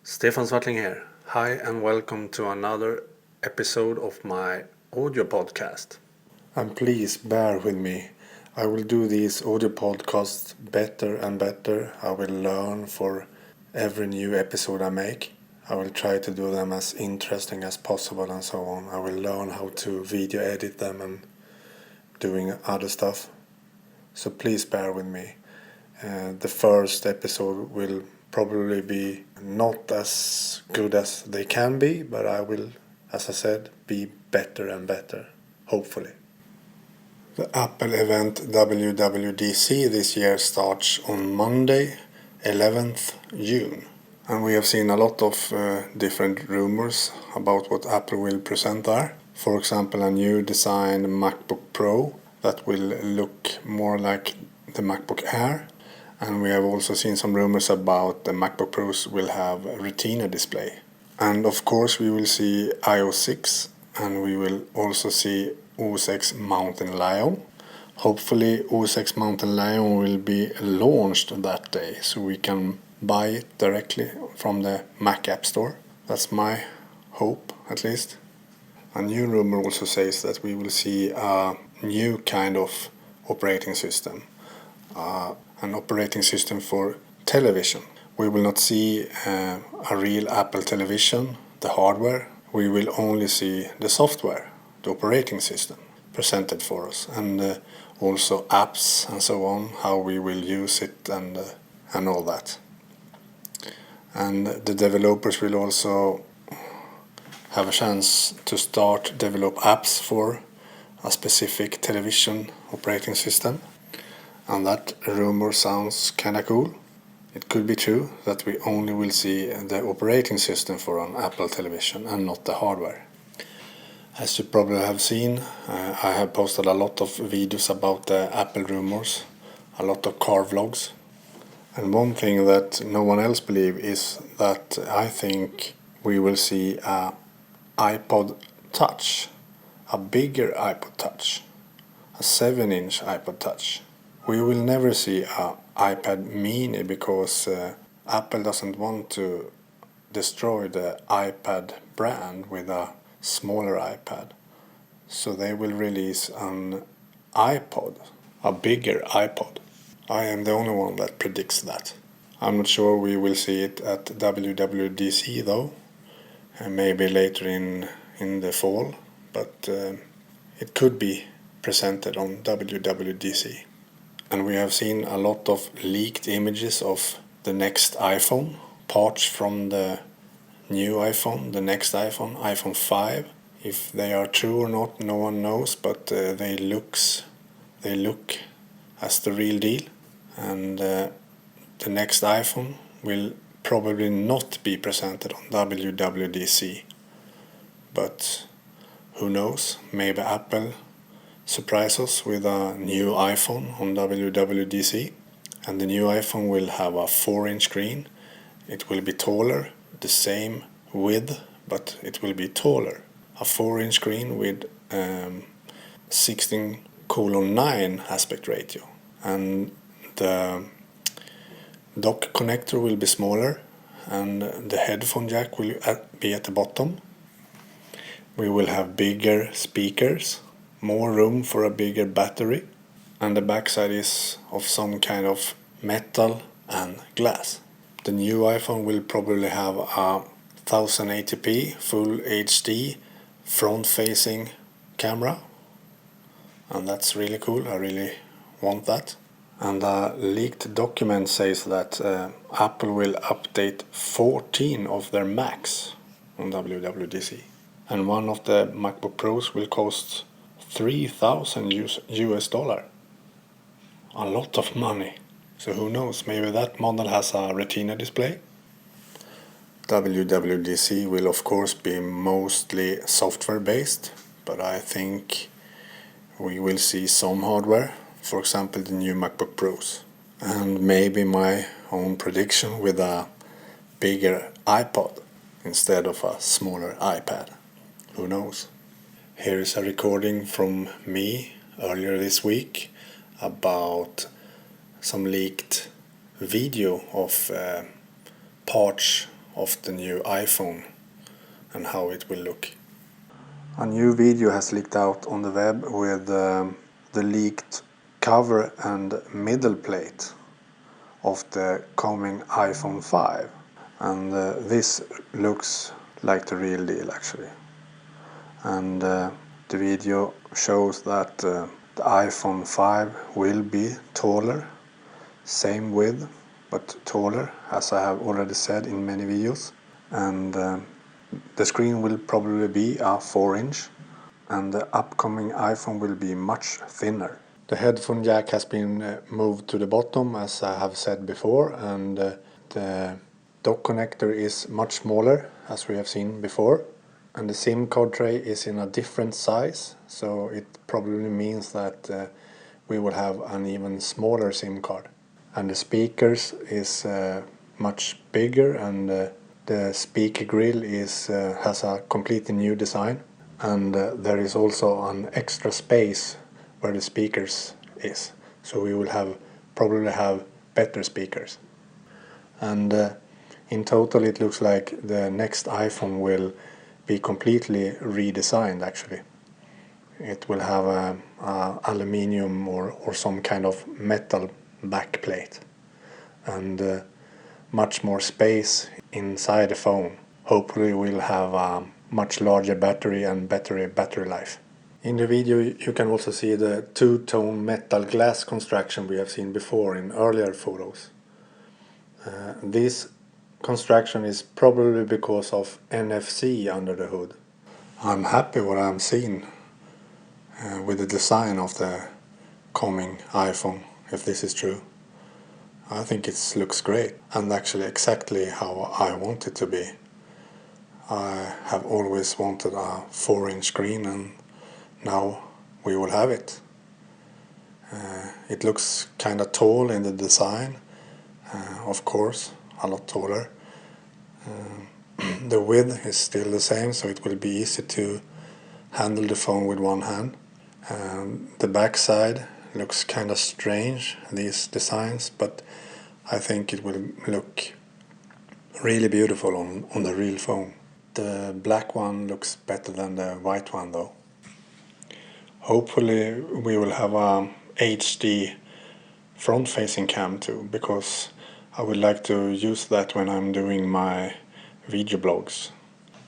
Stefan Swartling here. Hi and welcome to another episode of my audio podcast. And please bear with me. I will do these audio podcasts better and better. I will learn for every new episode I make. I will try to do them as interesting as possible and so on. I will learn how to video edit them and doing other stuff. So please bear with me. The first episode will probably be not as good as they can be, but I will, as I said, be better and better, hopefully. The Apple event WWDC this year starts on Monday, 11th June. And we have seen a lot of different rumors about what Apple will present there. For example, a new designed MacBook Pro that will look more like the MacBook Air. And we have also seen some rumors about the MacBook Pros will have a Retina display. And of course we will see iOS 6 and we will also see OS X Mountain Lion. Hopefully OS X Mountain Lion will be launched that day so we can buy it directly from the Mac App Store. That's my hope, at least. A new rumor also says that we will see a new kind of operating system. An operating system for television. We will not see a real Apple television, the hardware. We will only see the software, the operating system presented for us, and also apps and so on, how we will use it and all that. And the developers will also have a chance to start develop apps for a specific television operating system. And that rumor sounds kinda cool. It could be true that we only will see the operating system for an Apple television and not the hardware. As you probably have seen, I have posted a lot of videos about the Apple rumors, a lot of car vlogs. And one thing that no one else believes is that I think we will see a iPod Touch, a bigger iPod Touch, a 7-inch iPod Touch. We will never see an iPad mini because Apple doesn't want to destroy the iPad brand with a smaller iPad. So they will release an iPod, a bigger iPod. I am the only one that predicts that. I'm not sure we will see it at WWDC though, and maybe later in the fall, but it could be presented on WWDC. And we have seen a lot of leaked images of the next iPhone, parts from the new iPhone, the next iPhone, iPhone 5. If they are true or not, no one knows, but they look as the real deal. And the next iPhone will probably not be presented on WWDC. But who knows, maybe Apple surprise us with a new iPhone on WWDC, and the new iPhone will have a 4-inch screen. It will be taller, the same width, but it will be taller. A 4-inch screen with 16:9 aspect ratio, and the dock connector will be smaller, and the headphone jack will be at the bottom. We will have bigger speakers, more room for a bigger battery, and the backside is of some kind of metal and glass. The new iPhone will probably have a 1080p full HD front-facing camera, and that's really cool. I really want that. And a leaked document says that Apple will update 14 of their Macs on WWDC, and one of the MacBook Pros will cost $3,000. A lot of money. So who knows, maybe that model has a Retina display. WWDC will of course be mostly software based, but I think we will see some hardware, for example the new MacBook Pros. And maybe my own prediction with a bigger iPod instead of a smaller iPad. Who knows? Here is a recording from me earlier this week about some leaked video of parts of the new iPhone and how it will look. A new video has leaked out on the web with the leaked cover and middle plate of the coming iPhone 5, and this looks like the real deal actually. And the video shows that the iPhone 5 will be taller, same width but taller, as I have already said in many videos. And the screen will probably be a 4-inch, and the upcoming iPhone will be much thinner. The headphone jack has been moved to the bottom, as I have said before, and the dock connector is much smaller, as we have seen before. And the SIM card tray is in a different size, so it probably means that we will have an even smaller SIM card. And the speakers is much bigger, and the speaker grill has a completely new design, and there is also an extra space where the speakers is, so we will probably have better speakers. And in total it looks like the next iPhone will be completely redesigned actually. It will have a aluminium or some kind of metal backplate, and much more space inside the phone. Hopefully we'll have a much larger battery and better battery life. In the video you can also see the two-tone metal glass construction we have seen before in earlier photos. This construction is probably because of NFC under the hood. I'm happy what I'm seeing with the design of the coming iPhone, if this is true. I think it looks great, and actually exactly how I want it to be. I have always wanted a 4-inch screen, and now we will have it. It looks kinda tall in the design, of course, a lot taller. The width is still the same, so it will be easy to handle the phone with one hand. The back side looks kinda strange, these designs, but I think it will look really beautiful on the real phone. The black one looks better than the white one though. Hopefully we will have a HD front-facing cam too, because I would like to use that when I'm doing my video blogs.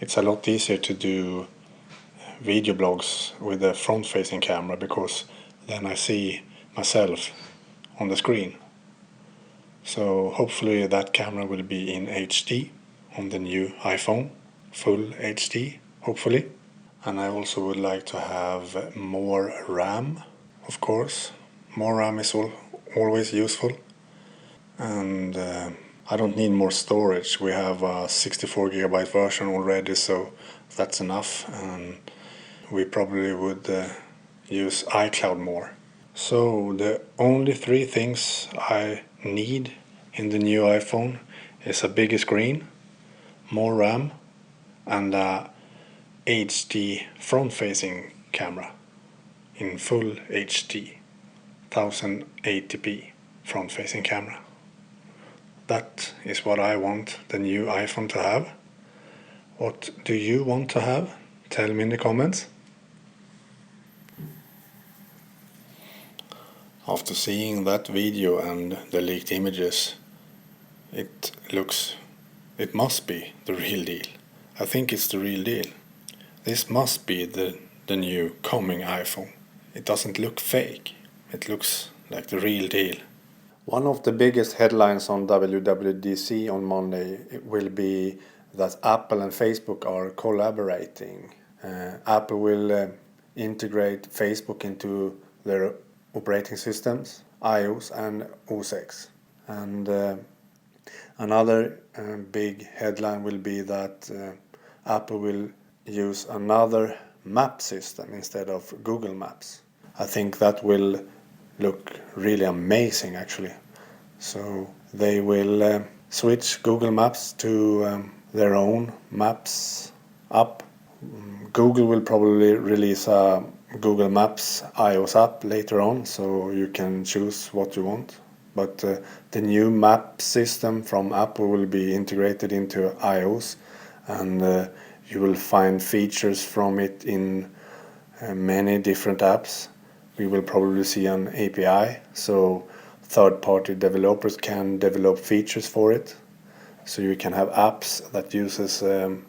It's a lot easier to do video blogs with a front-facing camera, because then I see myself on the screen. So hopefully that camera will be in HD on the new iPhone, full HD hopefully. And I also would like to have more RAM, of course. More RAM is always useful. And I don't need more storage. We have a 64GB version already, so that's enough. And we probably would use iCloud more. So the only 3 things I need in the new iPhone is a bigger screen, more RAM, and a HD front-facing camera in full HD, 1080p front-facing camera. That is what I want the new iPhone to have. What do you want to have? Tell me in the comments. After seeing that video and the leaked images, it must be the real deal. I think it's the real deal. This must be the new coming iPhone. It doesn't look fake. It looks like the real deal. One of the biggest headlines on WWDC on Monday will be that Apple and Facebook are collaborating. Apple will integrate Facebook into their operating systems, iOS and OS X. And another big headline will be that Apple will use another map system instead of Google Maps. I think that will look really amazing actually. So they will switch Google Maps to their own Maps app. Google will probably release a Google Maps iOS app later on, so you can choose what you want. but the new map system from Apple will be integrated into iOS, and you will find features from it in many different apps. We will probably see an API, so third-party developers can develop features for it. So you can have apps that uses the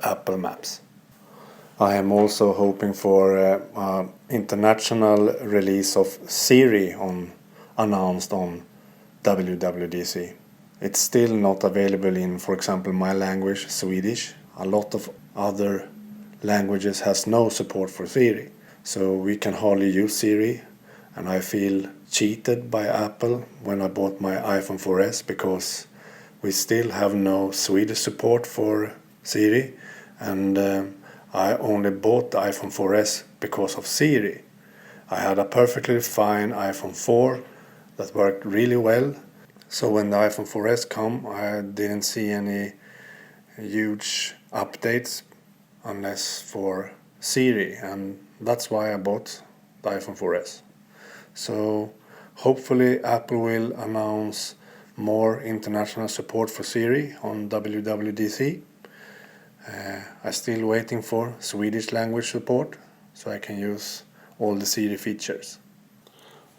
Apple Maps. I am also hoping for international release of Siri announced on WWDC. It's still not available in, for example, my language, Swedish. A lot of other languages has no support for Siri, so we can hardly use Siri. And I feel cheated by Apple when I bought my iPhone 4S because we still have no Swedish support for Siri, and I only bought the iPhone 4S because of Siri. I had a perfectly fine iPhone 4 that worked really well, so when the iPhone 4S come, I didn't see any huge updates unless for Siri, and that's why I bought the iPhone 4S. So hopefully Apple will announce more international support for Siri on WWDC. I'm still waiting for Swedish language support so I can use all the Siri features.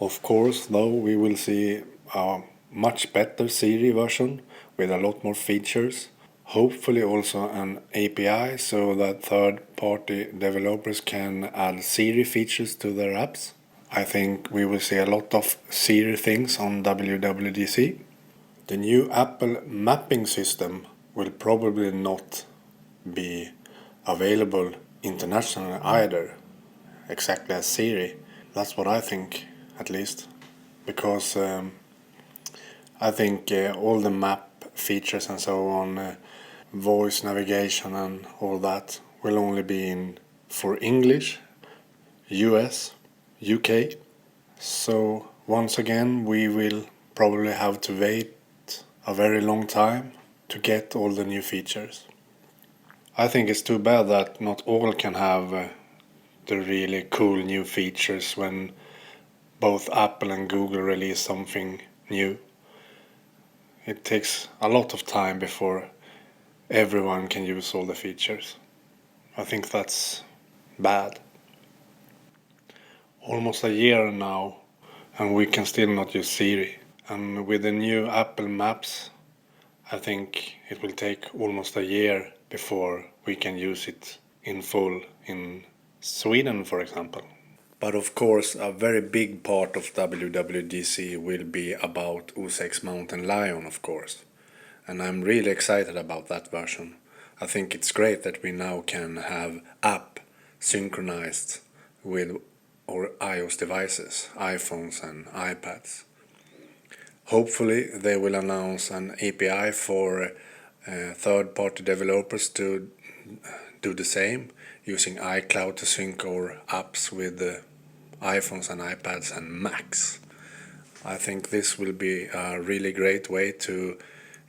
Of course, though, we will see a much better Siri version with a lot more features. Hopefully also an API so that third-party developers can add Siri features to their apps. I think we will see a lot of Siri things on WWDC. The new Apple mapping system will probably not be available internationally either, exactly as Siri. That's what I think, at least, because I think all the map features and so on, voice navigation and all that, will only be in for English, US, UK. So once again, we will probably have to wait a very long time to get all the new features. I think it's too bad that not all can have the really cool new features when both Apple and Google release something new. It takes a lot of time before everyone can use all the features. I think that's bad. Almost a year now, and we can still not use Siri. And with the new Apple Maps, I think it will take almost a year before we can use it in full in Sweden, for example. But of course, a very big part of WWDC will be about O6 Mountain Lion, of course. And I'm really excited about that version. I think it's great that we now can have app synchronized with our iOS devices, iPhones and iPads. Hopefully they will announce an API for third-party developers to do the same, using iCloud to sync our apps with iPhones and iPads and Macs. I think this will be a really great way to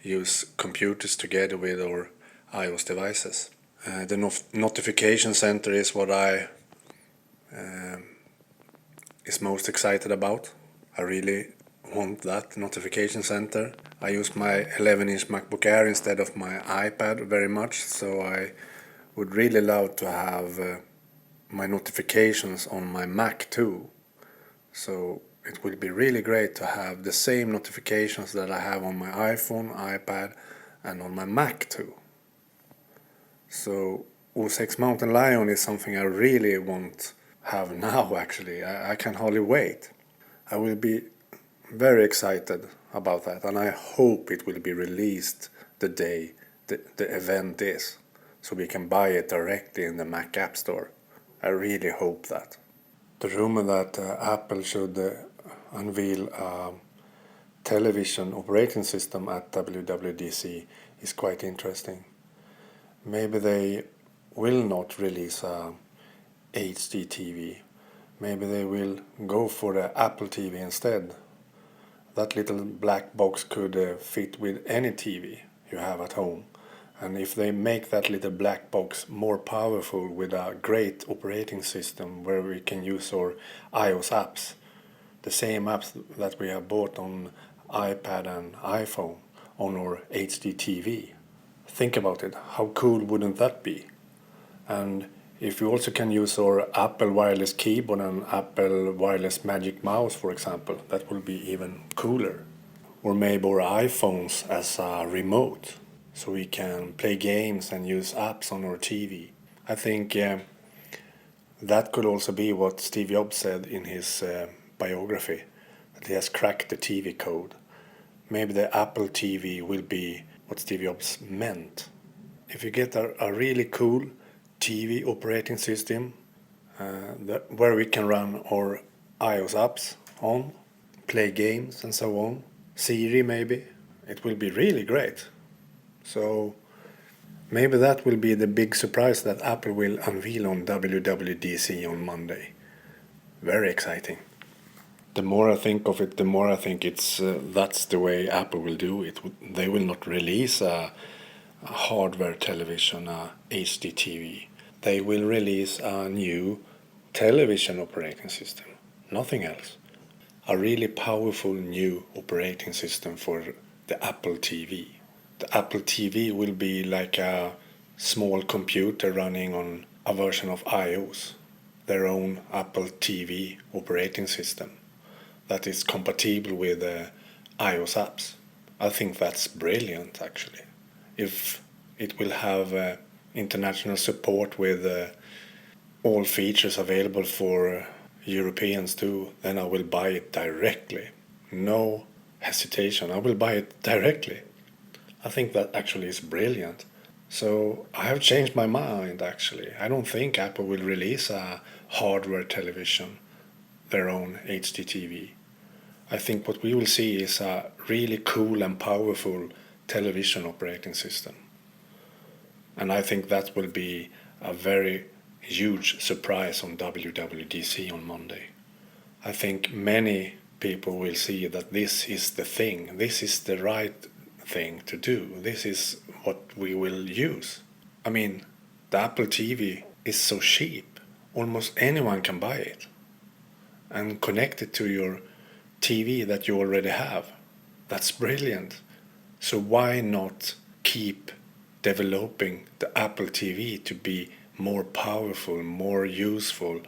use computers together with our iOS devices. The notification center is what I is most excited about. I really want that notification center. I use my 11-inch MacBook Air instead of my iPad very much, so I would really love to have my notifications on my Mac too. So it will be really great to have the same notifications that I have on my iPhone, iPad and on my Mac too. So O6 Mountain Lion is something I really want have now actually. I can hardly wait. I will be very excited about that, and I hope it will be released the day the event is, so we can buy it directly in the Mac App Store. I really hope that. The rumor that Apple should unveil a television operating system at WWDC is quite interesting. Maybe they will not release a HD TV. Maybe they will go for the Apple TV instead. That little black box could fit with any TV you have at home. And if they make that little black box more powerful with a great operating system where we can use our iOS apps, the same apps that we have bought on iPad and iPhone on our HD TV. Think about it, how cool wouldn't that be? And if we also can use our Apple wireless keyboard and Apple wireless Magic Mouse, for example, that will be even cooler. Or maybe our iPhones as a remote, so we can play games and use apps on our TV. I think that could also be what Steve Jobs said in his biography, that he has cracked the TV code. Maybe the Apple TV will be what Steve Jobs meant. If you get a really cool TV operating system where we can run our iOS apps on, play games and so on, Siri maybe, it will be really great. So maybe that will be the big surprise that Apple will unveil on WWDC on Monday. Very exciting. The more I think of it, the more I think that's the way Apple will do it. They will not release a hardware television, a HD TV. They will release a new television operating system, nothing else. A really powerful new operating system for the Apple TV. The Apple TV will be like a small computer running on a version of iOS, their own Apple TV operating system that is compatible with iOS apps. I think that's brilliant, actually. If it will have international support with all features available for Europeans too, then I will buy it directly. No hesitation, I will buy it directly. I think that actually is brilliant. So I have changed my mind, actually. I don't think Apple will release a hardware television, their own HD TV. I think what we will see is a really cool and powerful television operating system. And I think that will be a very huge surprise on WWDC on Monday. I think many people will see that this is the thing, this is the right thing to do, this is what we will use. I mean, the Apple TV is so cheap, almost anyone can buy it and connect it to your TV that you already have. That's brilliant. So why not keep developing the Apple TV to be more powerful, more useful,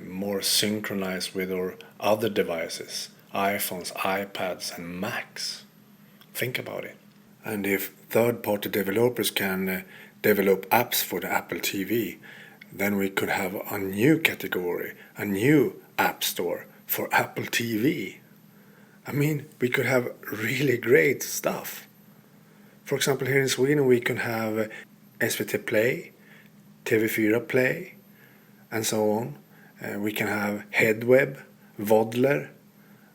more synchronized with our other devices, iPhones, iPads and Macs? Think about it. And if third-party developers can develop apps for the Apple TV, then we could have a new category, a new app store for Apple TV. I mean, we could have really great stuff. For example, here in Sweden we can have SVT Play, TV4 Play, and so on. We can have Headweb, Vodler,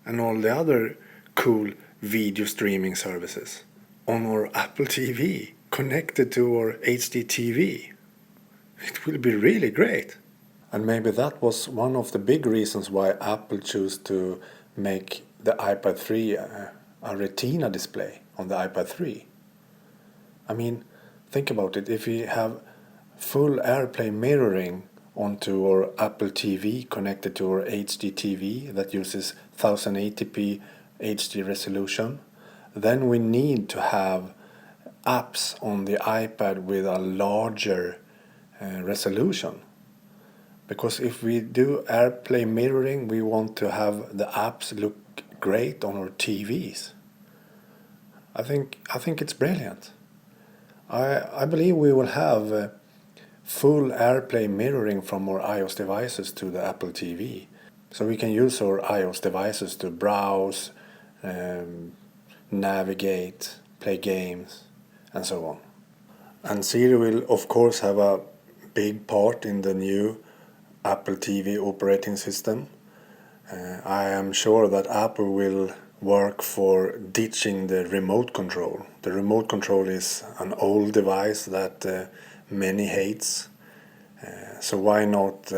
and all the other cool video streaming services on our Apple TV, connected to our HD TV. It will be really great. And maybe that was one of the big reasons why Apple chose to make the iPad 3 a Retina display on the iPad 3. I mean, think about it. If we have full AirPlay mirroring onto our Apple TV connected to our HD TV that uses 1080p HD resolution, then we need to have apps on the iPad with a larger resolution. Because if we do AirPlay mirroring, we want to have the apps look great on our TVs. I think it's brilliant. I believe we will have full AirPlay mirroring from our iOS devices to the Apple TV. So we can use our iOS devices to browse, navigate, play games, and so on. And Siri will of course have a big part in the new Apple TV operating system. I am sure that Apple will work for ditching the remote control. The remote control is an old device that many hates. So why not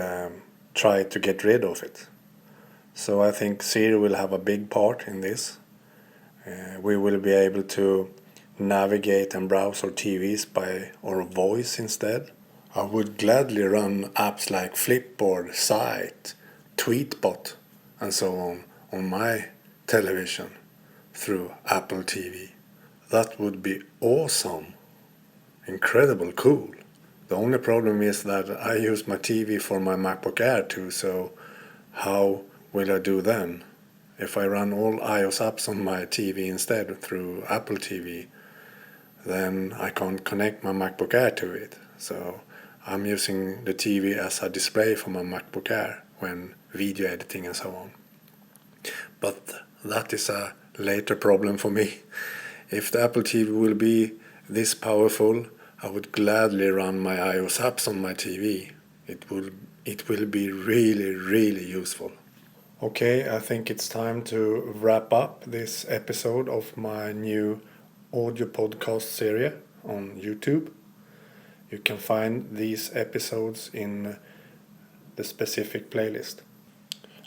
try to get rid of it? So I think Siri will have a big part in this. We will be able to navigate and browse our TVs by our voice instead. I would gladly run apps like Flipboard, Site, Tweetbot and so on my television through Apple TV. That would be awesome. Incredible cool. The only problem is that I use my TV for my MacBook Air too, so how will I do then? If I run all iOS apps on my TV instead through Apple TV, then I can't connect my MacBook Air to it. So I'm using the TV as a display for my MacBook Air when video editing and so on. But that is a later problem for me. If the Apple TV will be this powerful, I would gladly run my iOS apps on my TV. It will be really, really useful. Okay, I think it's time to wrap up this episode of my new audio podcast series on YouTube. You can find these episodes in the specific playlist.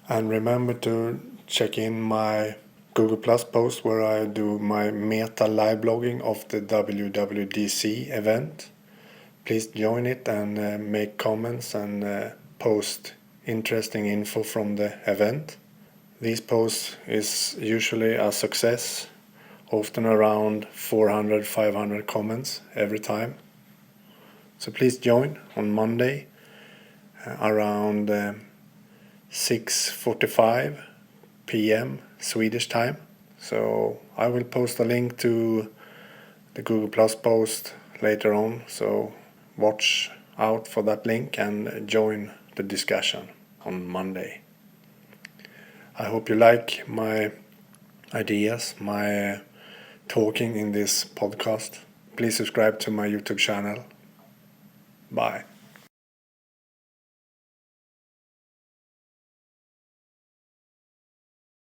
And remember to check in my Google Plus post where I do my meta live blogging of the WWDC event. Please join it and make comments and post interesting info from the event. These posts is usually a success, often around 400-500 comments every time. So please join on Monday around 6:45 p.m. Swedish time. So I will post a link to the Google Plus post later on, so watch out for that link and join the discussion on Monday. I hope you like my ideas, my talking in this podcast. Please subscribe to my YouTube channel. Bye.